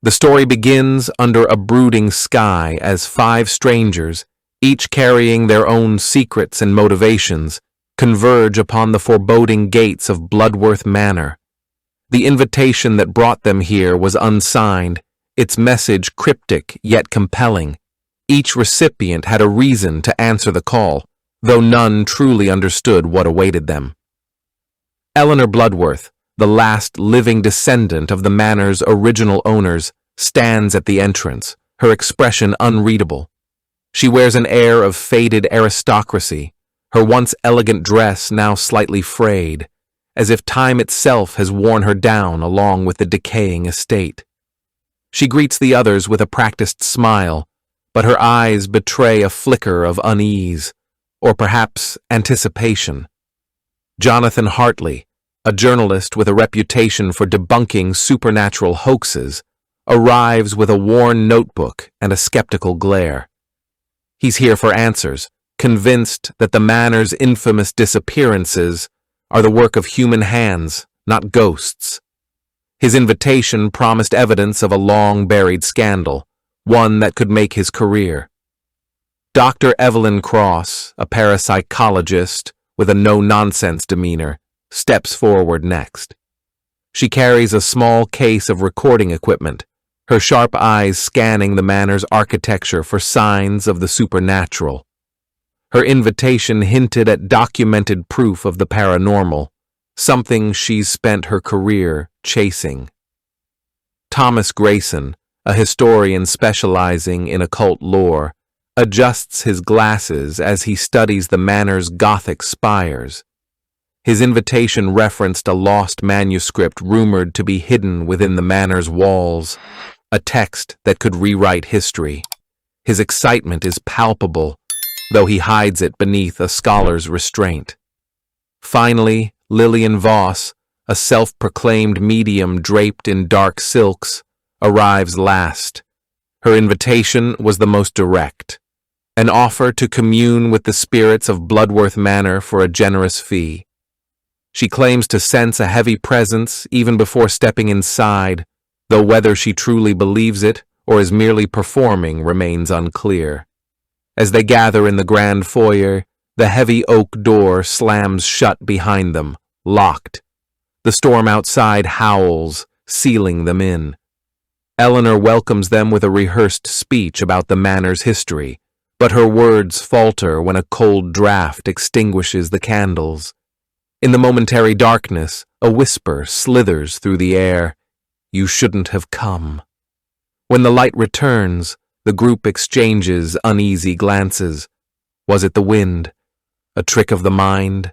The story begins under a brooding sky as five strangers, each carrying their own secrets and motivations, converge upon the foreboding gates of Bloodworth Manor. The invitation that brought them here was unsigned, its message cryptic yet compelling. Each recipient had a reason to answer the call, though none truly understood what awaited them. Eleanor Bloodworth, the last living descendant of the manor's original owners, stands at the entrance, her expression unreadable. She wears an air of faded aristocracy, her once elegant dress now slightly frayed, as if time itself has worn her down along with the decaying estate. She greets the others with a practiced smile, but her eyes betray a flicker of unease, or perhaps anticipation. Jonathan Hartley, a journalist with a reputation for debunking supernatural hoaxes, arrives with a worn notebook and a skeptical glare. He's here for answers, convinced that the manor's infamous disappearances are the work of human hands, not ghosts. His invitation promised evidence of a long-buried scandal, one that could make his career. Dr. Evelyn Cross, a parapsychologist with a no-nonsense demeanor, steps forward next. She carries a small case of recording equipment, her sharp eyes scanning the manor's architecture for signs of the supernatural. Her invitation hinted at documented proof of the paranormal, something she's spent her career chasing. Thomas Grayson, a historian specializing in occult lore, adjusts his glasses as he studies the manor's Gothic spires. His invitation referenced a lost manuscript rumored to be hidden within the manor's walls, a text that could rewrite history. His excitement is palpable, though he hides it beneath a scholar's restraint. Finally, Lillian Voss, a self-proclaimed medium draped in dark silks, arrives last. Her invitation was the most direct, an offer to commune with the spirits of Bloodworth Manor for a generous fee. She claims to sense a heavy presence even before stepping inside, though whether she truly believes it or is merely performing remains unclear. As they gather in the grand foyer, the heavy oak door slams shut behind them, locked. The storm outside howls, sealing them in. Eleanor welcomes them with a rehearsed speech about the manor's history, but her words falter when a cold draft extinguishes the candles. In the momentary darkness, a whisper slithers through the air. "You shouldn't have come." When the light returns, the group exchanges uneasy glances. Was it the wind? A trick of the mind?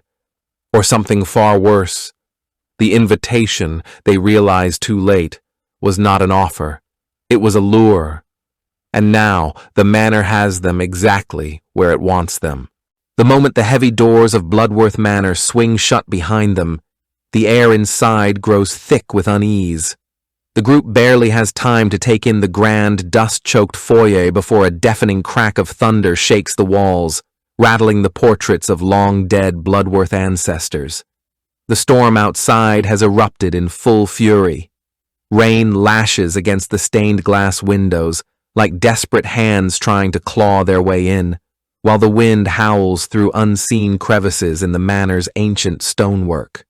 Or something far worse? The invitation, they realized too late, was not an offer. It was a lure. And now the manor has them exactly where it wants them. The moment the heavy doors of Bloodworth Manor swing shut behind them, the air inside grows thick with unease. The group barely has time to take in the grand, dust-choked foyer before a deafening crack of thunder shakes the walls, rattling the portraits of long-dead Bloodworth ancestors. The storm outside has erupted in full fury. Rain lashes against the stained glass windows, like desperate hands trying to claw their way in, while the wind howls through unseen crevices in the manor's ancient stonework.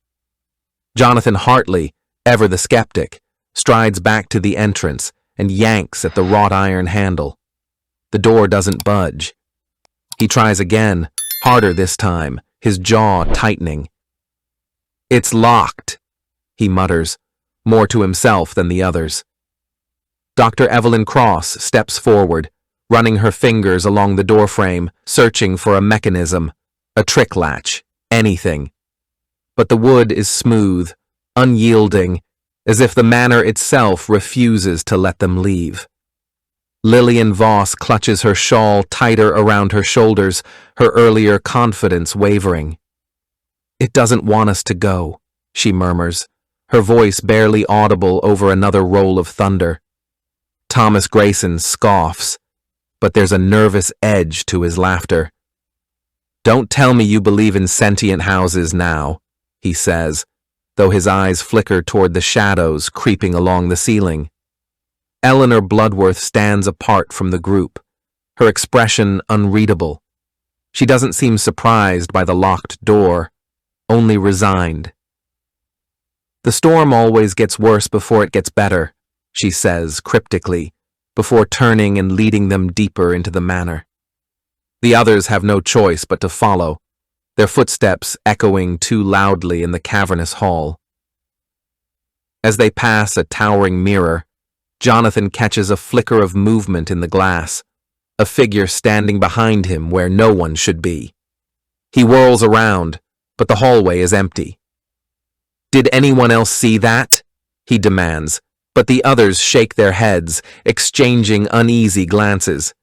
Jonathan Hartley, ever the skeptic, strides back to the entrance and yanks at the wrought iron handle. The door doesn't budge. He tries again, harder this time, his jaw tightening. "It's locked," he mutters, more to himself than the others. Dr. Evelyn Cross steps forward, running her fingers along the doorframe, searching for a mechanism, a trick latch, anything. But the wood is smooth, unyielding, as if the manor itself refuses to let them leave. Lillian Voss clutches her shawl tighter around her shoulders, her earlier confidence wavering. "It doesn't want us to go," she murmurs, her voice barely audible over another roll of thunder. Thomas Grayson scoffs, but there's a nervous edge to his laughter. "Don't tell me you believe in sentient houses now," he says, though his eyes flicker toward the shadows creeping along the ceiling. Eleanor Bloodworth stands apart from the group, her expression unreadable. She doesn't seem surprised by the locked door, only resigned. "The storm always gets worse before it gets better," she says cryptically, before turning and leading them deeper into the manor. The others have no choice but to follow, their footsteps echoing too loudly in the cavernous hall. As they pass a towering mirror, Jonathan catches a flicker of movement in the glass, a figure standing behind him where no one should be. He whirls around, but the hallway is empty. "Did anyone else see that?" he demands, but the others shake their heads, exchanging uneasy glances.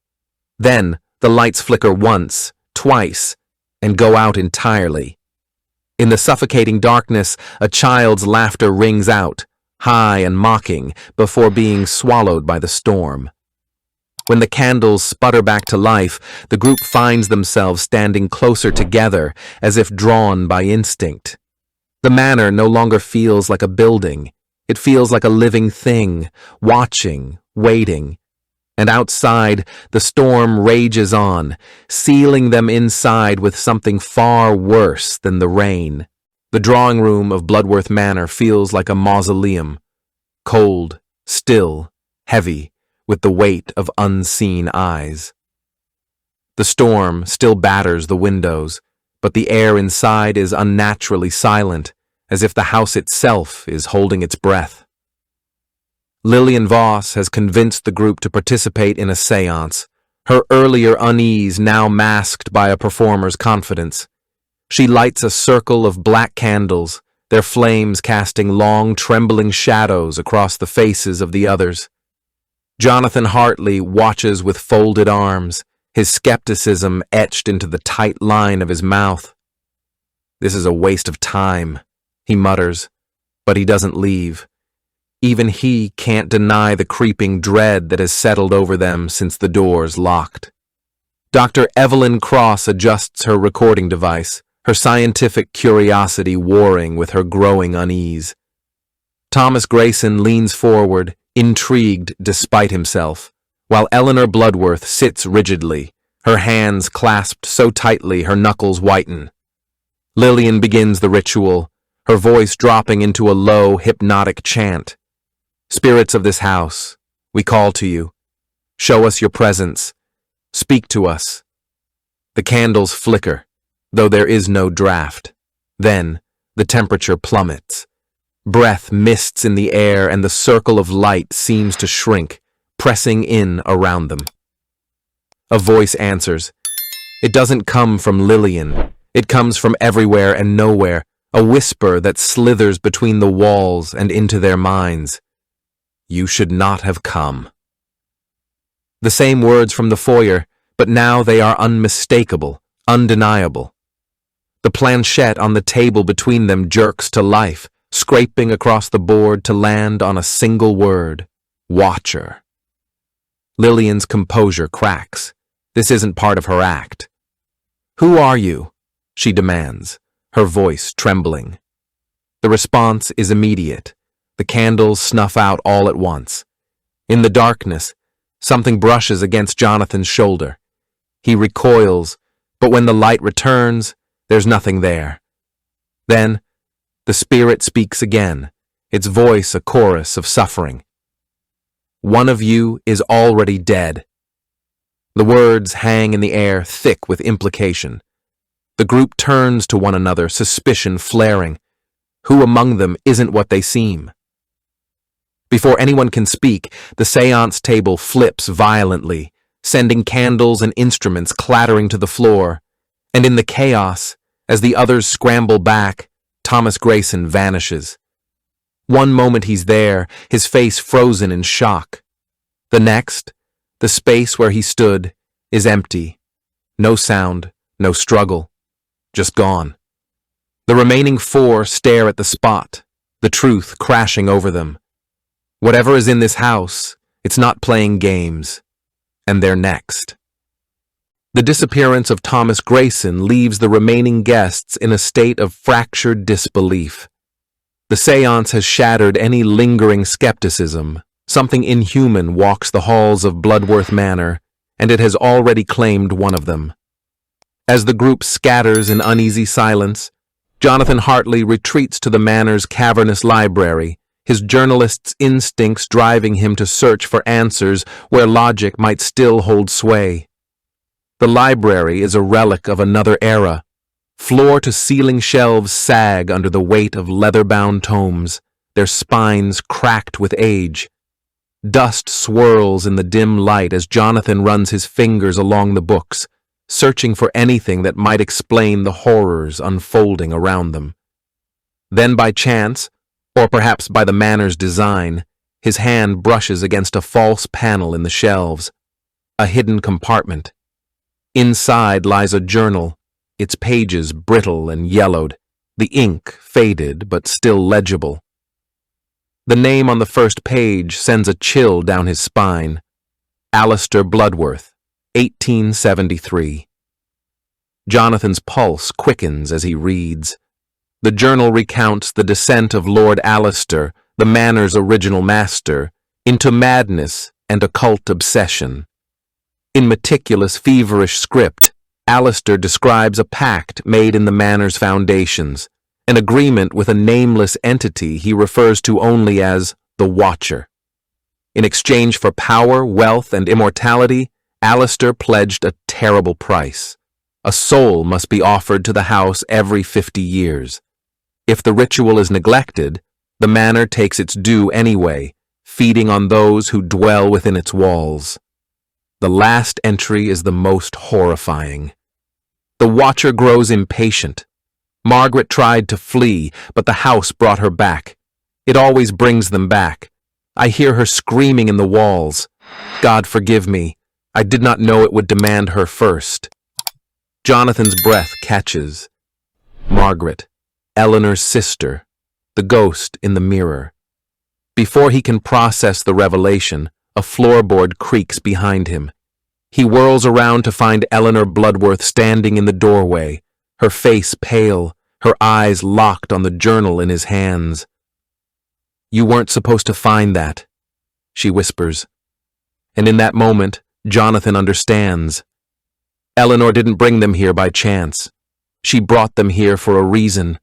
Then the lights flicker once, twice, and go out entirely. In the suffocating darkness, a child's laughter rings out, high and mocking, before being swallowed by the storm. When the candles sputter back to life, the group finds themselves standing closer together, as if drawn by instinct. The manor no longer feels like a building. It feels like a living thing, watching, waiting. And outside, the storm rages on, sealing them inside with something far worse than the rain. The drawing room of Bloodworth Manor feels like a mausoleum, cold, still, heavy, with the weight of unseen eyes. The storm still batters the windows, but the air inside is unnaturally silent, as if the house itself is holding its breath. Lillian Voss has convinced the group to participate in a séance, her earlier unease now masked by a performer's confidence. She lights a circle of black candles, their flames casting long, trembling shadows across the faces of the others. Jonathan Hartley watches with folded arms, his skepticism etched into the tight line of his mouth. "This is a waste of time," he mutters, but he doesn't leave. Even he can't deny the creeping dread that has settled over them since the doors locked. Dr. Evelyn Cross adjusts her recording device, her scientific curiosity warring with her growing unease. Thomas Grayson leans forward, intrigued despite himself, while Eleanor Bloodworth sits rigidly, her hands clasped so tightly her knuckles whiten. Lillian begins the ritual, her voice dropping into a low, hypnotic chant. "Spirits of this house, we call to you. Show us your presence. Speak to us." The candles flicker, though there is no draft. Then, the temperature plummets. Breath mists in the air and the circle of light seems to shrink, pressing in around them. A voice answers. It doesn't come from Lillian. It comes from everywhere and nowhere, a whisper that slithers between the walls and into their minds. "You should not have come." The same words from the foyer, but now they are unmistakable, undeniable. The planchette on the table between them jerks to life, scraping across the board to land on a single word: Watcher. Lillian's composure cracks. This isn't part of her act. "Who are you?" she demands, her voice trembling. The response is immediate. The candles snuff out all at once. In the darkness, something brushes against Jonathan's shoulder. He recoils, but when the light returns, there's nothing there. Then, the spirit speaks again, its voice a chorus of suffering. "One of you is already dead." The words hang in the air, thick with implication. The group turns to one another, suspicion flaring. Who among them isn't what they seem? Before anyone can speak, the séance table flips violently, sending candles and instruments clattering to the floor. And in the chaos, as the others scramble back, Thomas Grayson vanishes. One moment he's there, his face frozen in shock. The next, the space where he stood, is empty. No sound, no struggle, just gone. The remaining four stare at the spot, the truth crashing over them. Whatever is in this house, it's not playing games. And they're next. The disappearance of Thomas Grayson leaves the remaining guests in a state of fractured disbelief. The séance has shattered any lingering skepticism, Something inhuman walks the halls of Bloodworth Manor, and it has already claimed one of them. As the group scatters in uneasy silence, Jonathan Hartley retreats to the manor's cavernous library, his journalist's instincts driving him to search for answers where logic might still hold sway. The library is a relic of another era. Floor-to-ceiling shelves sag under the weight of leather-bound tomes, their spines cracked with age. Dust swirls in the dim light as Jonathan runs his fingers along the books, searching for anything that might explain the horrors unfolding around them. Then by chance, or perhaps by the manor's design, his hand brushes against a false panel in the shelves, a hidden compartment. Inside lies a journal, its pages brittle and yellowed, the ink faded but still legible. The name on the first page sends a chill down his spine. Eleanor Bloodworth, 1873. Jonathan's pulse quickens as he reads. The journal recounts the descent of Lord Alistair, the manor's original master, into madness and occult obsession. In meticulous, feverish script, Alistair describes a pact made in the manor's foundations, an agreement with a nameless entity he refers to only as the Watcher. In exchange for power, wealth, and immortality, Alistair pledged a terrible price. A soul must be offered to the house every 50 years. If the ritual is neglected, the manor takes its due anyway, feeding on those who dwell within its walls. The last entry is the most horrifying. The Watcher grows impatient. Margaret tried to flee, but the house brought her back. It always brings them back. I hear her screaming in the walls. God forgive me. I did not know it would demand her first. Jonathan's breath catches. Margaret, Eleanor's sister, the ghost in the mirror. Before he can process the revelation, a floorboard creaks behind him. He whirls around to find Eleanor Bloodworth standing in the doorway, her face pale, her eyes locked on the journal in his hands. You weren't supposed to find that, she whispers. And in that moment, Jonathan understands. Eleanor didn't bring them here by chance. She brought them here for a reason.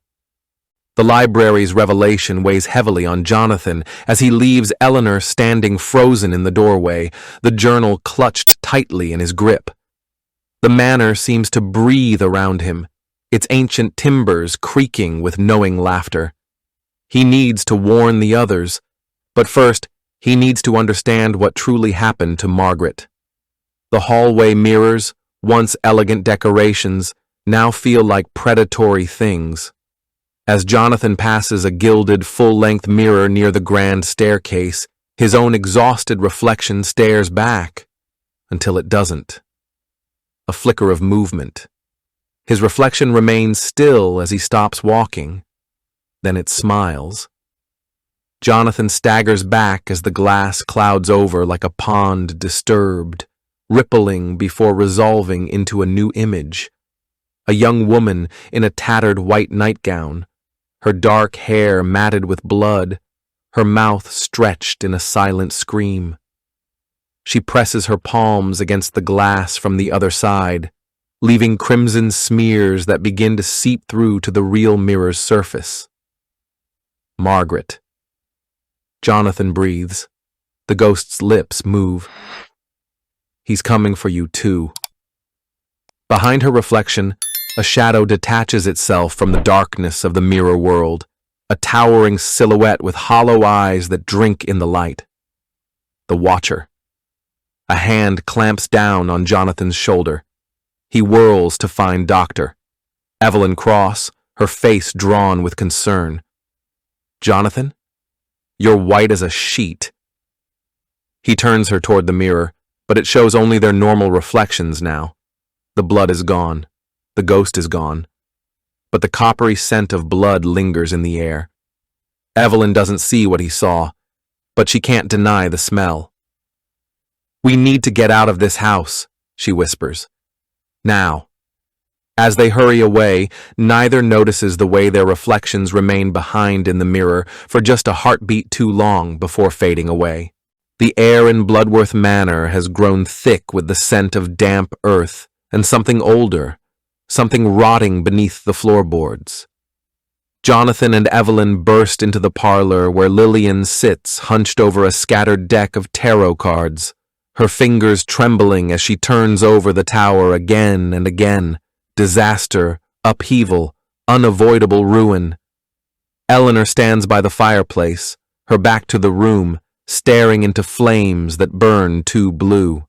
The library's revelation weighs heavily on Jonathan as he leaves Eleanor standing frozen in the doorway, the journal clutched tightly in his grip. The manor seems to breathe around him, its ancient timbers creaking with knowing laughter. He needs to warn the others, but first he needs to understand what truly happened to Margaret. The hallway mirrors, once elegant decorations, now feel like predatory things. As Jonathan passes a gilded full-length mirror near the grand staircase, his own exhausted reflection stares back, until it doesn't. A flicker of movement. His reflection remains still as he stops walking. Then it smiles. Jonathan staggers back as the glass clouds over like a pond disturbed, rippling before resolving into a new image. A young woman in a tattered white nightgown, her dark hair matted with blood, her mouth stretched in a silent scream. She presses her palms against the glass from the other side, leaving crimson smears that begin to seep through to the real mirror's surface. Margaret. Jonathan breathes. The ghost's lips move. He's coming for you too. Behind her reflection, a shadow detaches itself from the darkness of the mirror world, a towering silhouette with hollow eyes that drink in the light. The Watcher. A hand clamps down on Jonathan's shoulder. He whirls to find Dr. Evelyn Cross, her face drawn with concern. Jonathan? You're white as a sheet. He turns her toward the mirror, but it shows only their normal reflections now. The blood is gone. The ghost is gone. But the coppery scent of blood lingers in the air. Evelyn doesn't see what he saw, but she can't deny the smell. We need to get out of this house, she whispers. Now. As they hurry away, neither notices the way their reflections remain behind in the mirror for just a heartbeat too long before fading away. The air in Bloodworth Manor has grown thick with the scent of damp earth and something older, something rotting beneath the floorboards. Jonathan and Evelyn burst into the parlor where Lillian sits hunched over a scattered deck of tarot cards, her fingers trembling as she turns over the tower again and again. Disaster, upheaval, unavoidable ruin. Eleanor stands by the fireplace, her back to the room, staring into flames that burn too blue.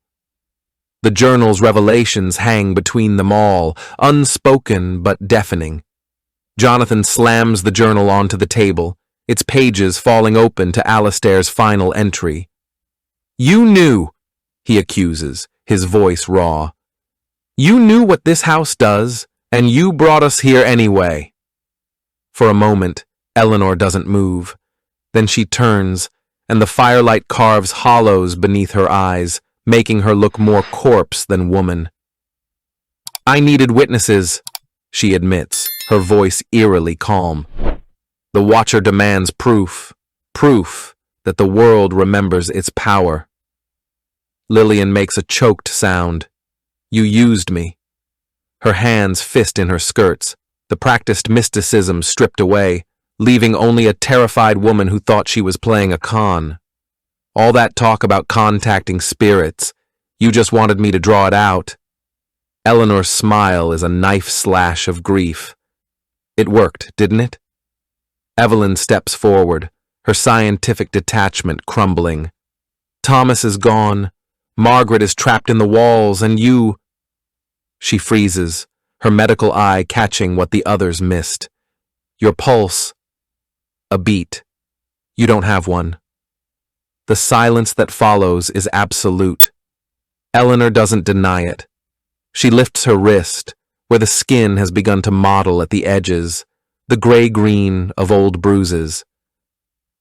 The journal's revelations hang between them all, unspoken but deafening. Jonathan slams the journal onto the table, its pages falling open to Alistair's final entry. "You knew," he accuses, his voice raw. "You knew what this house does, and you brought us here anyway." For a moment, Eleanor doesn't move. Then she turns, and the firelight carves hollows beneath her eyes, making her look more corpse than woman. "I needed witnesses," she admits, her voice eerily calm. "The Watcher demands proof that the world remembers its power." Lillian makes a choked sound. "You used me." Her hands fist in her skirts, the practiced mysticism stripped away, leaving only a terrified woman who thought she was playing a con. "All that talk about contacting spirits, you just wanted me to draw it out." Eleanor's smile is a knife slash of grief. "It worked, didn't it?" Evelyn steps forward, her scientific detachment crumbling. "Thomas is gone. Margaret is trapped in the walls, and you—" She freezes, her medical eye catching what the others missed. "Your pulse." A beat. "You don't have one." The silence that follows is absolute. Eleanor doesn't deny it. She lifts her wrist, where the skin has begun to mottle at the edges, the gray-green of old bruises.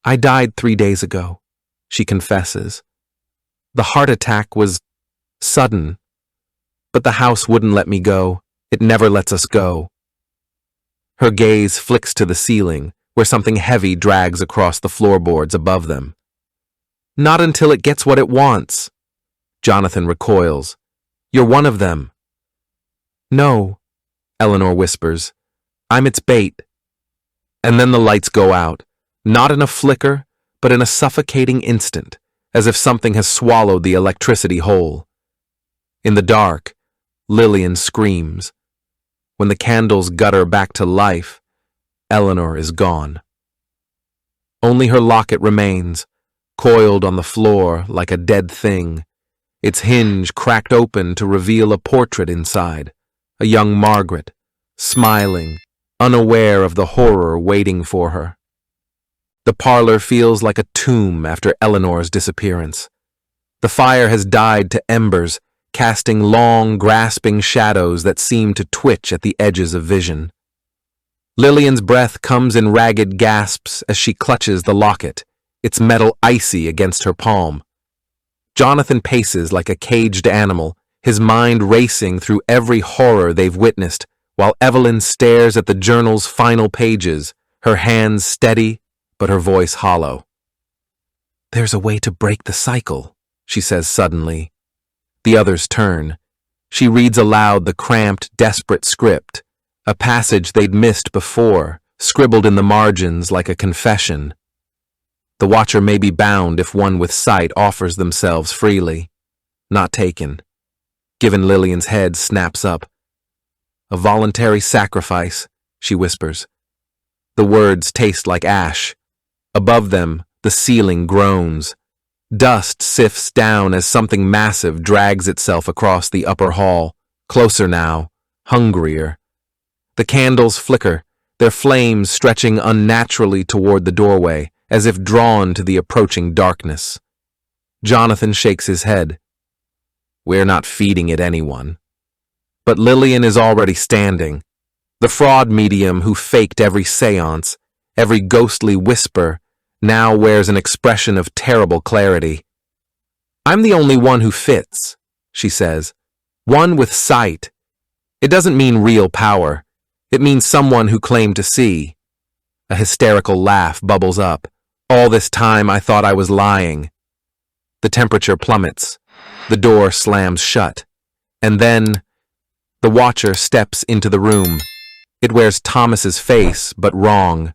"I died 3 days ago," she confesses. "The heart attack was sudden, but the house wouldn't let me go. It never lets us go." Her gaze flicks to the ceiling, where something heavy drags across the floorboards above them. "Not until it gets what it wants." Jonathan recoils. "You're one of them." "No," Eleanor whispers. "I'm its bait." And then the lights go out, not in a flicker, but in a suffocating instant, as if something has swallowed the electricity whole. In the dark, Lillian screams. When the candles gutter back to life, Eleanor is gone. Only her locket remains, coiled on the floor like a dead thing, its hinge cracked open to reveal a portrait inside, a young Margaret, smiling, unaware of the horror waiting for her. The parlor feels like a tomb after Eleanor's disappearance. The fire has died to embers, casting long, grasping shadows that seem to twitch at the edges of vision. Lillian's breath comes in ragged gasps as she clutches the locket, its metal icy against her palm. Jonathan paces like a caged animal, his mind racing through every horror they've witnessed, while Evelyn stares at the journal's final pages, her hands steady, but her voice hollow. "There's a way to break the cycle," she says suddenly. The others turn. She reads aloud the cramped, desperate script, a passage they'd missed before, scribbled in the margins like a confession. The Watcher may be bound if one with sight offers themselves freely. Not taken. Given Lillian's head snaps up. "A voluntary sacrifice," she whispers. The words taste like ash. Above them, the ceiling groans. Dust sifts down as something massive drags itself across the upper hall, closer now, hungrier. The candles flicker, their flames stretching unnaturally toward the doorway, as if drawn to the approaching darkness. Jonathan shakes his head. "We're not feeding it anyone." But Lillian is already standing. The fraud medium who faked every seance, every ghostly whisper, now wears an expression of terrible clarity. "I'm the only one who fits," she says. "One with sight. It doesn't mean real power. It means someone who claimed to see." A hysterical laugh bubbles up. "All this time I thought I was lying." The temperature plummets. The door slams shut. And then the watcher steps into the room. It wears Thomas's face, but wrong.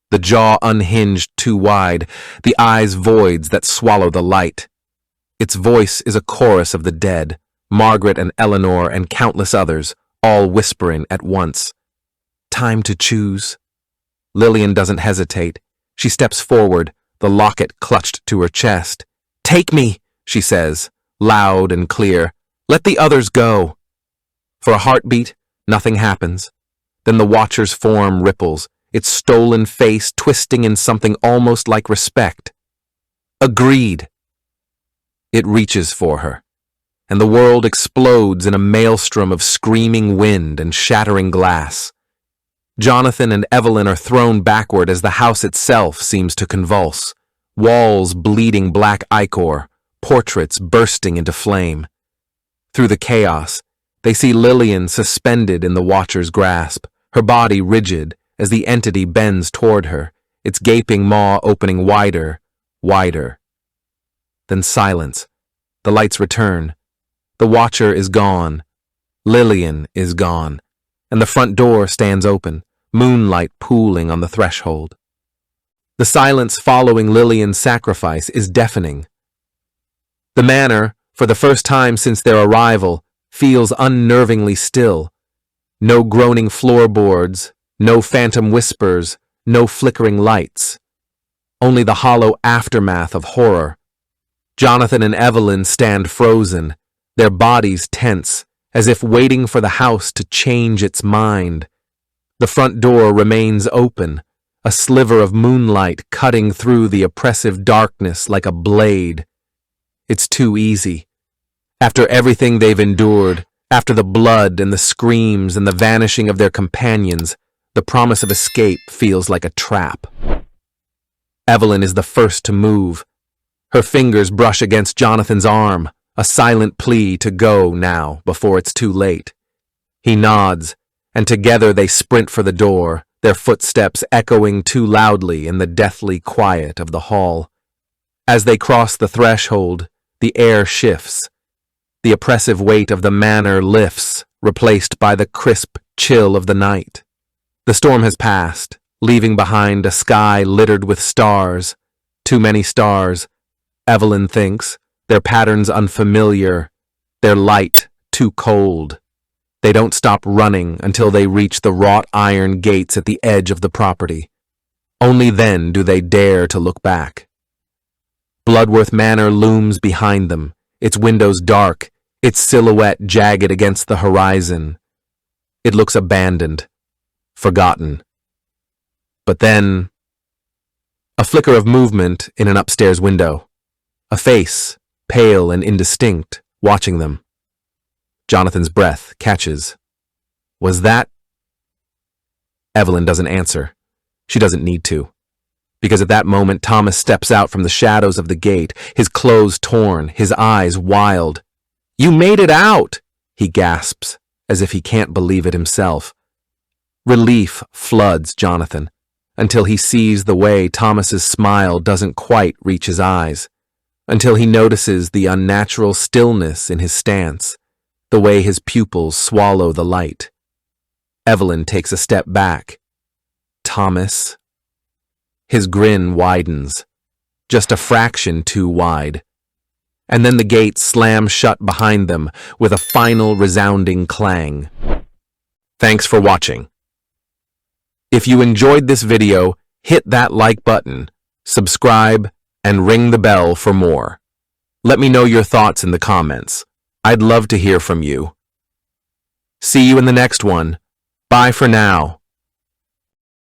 The jaw unhinged too wide, the eyes voids that swallow the light. Its voice is a chorus of the dead, Margaret and Eleanor and countless others, all whispering at once. Time to choose. Lillian doesn't hesitate. She steps forward, the locket clutched to her chest. "Take me," she says, loud and clear. "Let the others go." For a heartbeat, nothing happens. Then the watcher's form ripples, its stolen face twisting in something almost like respect. Agreed. It reaches for her, and the world explodes in a maelstrom of screaming wind and shattering glass. Jonathan and Evelyn are thrown backward as the house itself seems to convulse, walls bleeding black ichor, portraits bursting into flame. Through the chaos, they see Lillian suspended in the watcher's grasp, her body rigid as the entity bends toward her, its gaping maw opening wider, wider. Then silence. The lights return. The watcher is gone. Lillian is gone. And the front door stands open, moonlight pooling on the threshold. The silence following Lillian's sacrifice is deafening. The manor, for the first time since their arrival, feels unnervingly still. No groaning floorboards, no phantom whispers, no flickering lights. Only the hollow aftermath of horror. Jonathan and Evelyn stand frozen, their bodies tense, as if waiting for the house to change its mind. The front door remains open, a sliver of moonlight cutting through the oppressive darkness like a blade. It's too easy. After everything they've endured, after the blood and the screams and the vanishing of their companions, the promise of escape feels like a trap. Evelyn is the first to move. Her fingers brush against Jonathan's arm, a silent plea to go now before it's too late. He nods, and together they sprint for the door, their footsteps echoing too loudly in the deathly quiet of the hall. As they cross the threshold, the air shifts. The oppressive weight of the manor lifts, replaced by the crisp chill of the night. The storm has passed, leaving behind a sky littered with stars. Too many stars, Evelyn thinks, their patterns unfamiliar, their light too cold. They don't stop running until they reach the wrought iron gates at the edge of the property. Only then do they dare to look back. Bloodworth Manor looms behind them, its windows dark, its silhouette jagged against the horizon. It looks abandoned, forgotten. But then, a flicker of movement in an upstairs window. A face, pale and indistinct, watching them. Jonathan's breath catches. Was that? Evelyn doesn't answer. She doesn't need to. Because at that moment, Thomas steps out from the shadows of the gate, his clothes torn, his eyes wild. "You made it out!" he gasps, as if he can't believe it himself. Relief floods Jonathan, until he sees the way Thomas's smile doesn't quite reach his eyes, until he notices the unnatural stillness in his stance, the way his pupils swallow the light. Evelyn takes a step back. Thomas. His grin widens, just a fraction too wide. And then the gate slams shut behind them with a final resounding clang. Thanks for watching. If you enjoyed this video, hit that like button, subscribe, and ring the bell for more. Let me know your thoughts in the comments. I'd love to hear from you. See you in the next one. Bye for now.